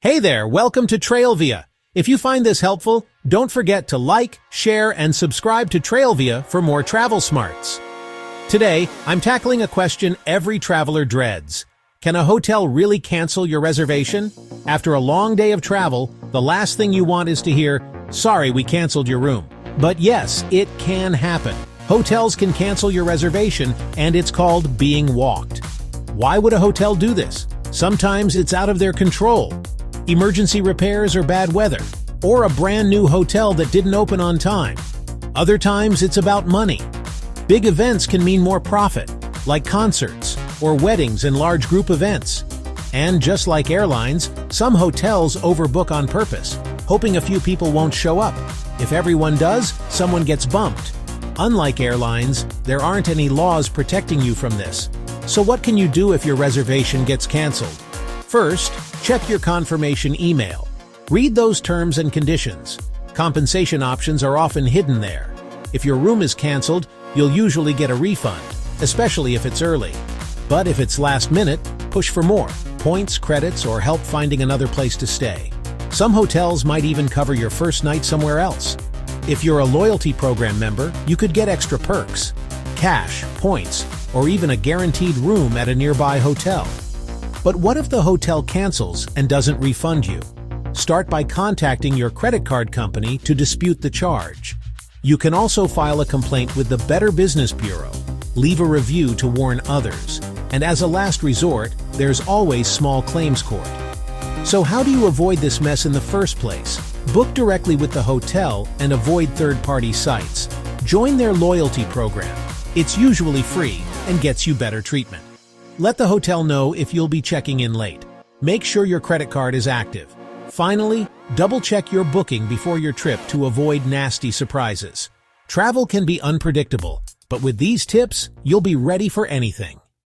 Hey there, welcome to Trailvia. If you find this helpful, don't forget to like, share, and subscribe to Trailvia for more travel smarts. Today, I'm tackling a question every traveler dreads. Can a hotel really cancel your reservation? After a long day of travel, the last thing you want is to hear, "Sorry, we canceled your room." But yes, it can happen. Hotels can cancel your reservation, and it's called being walked. Why would a hotel do this? Sometimes it's out of their control. Emergency repairs or bad weather, or a brand new hotel that didn't open on time. Other times it's about money. Big events can mean more profit, like concerts or weddings and large group events. And just like airlines, some hotels overbook on purpose, hoping a few people won't show up. If everyone does, someone gets bumped. Unlike airlines, there aren't any laws protecting you from this. So what can you do if your reservation gets canceled? First, check your confirmation email. Read those terms and conditions. Compensation options are often hidden there. If your room is canceled, you'll usually get a refund, especially if it's early. But if it's last minute, push for more points, credits, or help finding another place to stay. Some hotels might even cover your first night somewhere else. If you're a loyalty program member, you could get extra perks, cash, points, or even a guaranteed room at a nearby hotel. But what if the hotel cancels and doesn't refund you? Start by contacting your credit card company to dispute the charge. You can also file a complaint with the Better Business Bureau, leave a review to warn others, and as a last resort, there's always small claims court. So how do you avoid this mess in the first place? Book directly with the hotel and avoid third-party sites. Join their loyalty program. It's usually free and gets you better treatment. Let the hotel know if you'll be checking in late. Make sure your credit card is active. Finally, double-check your booking before your trip to avoid nasty surprises. Travel can be unpredictable, but with these tips, you'll be ready for anything.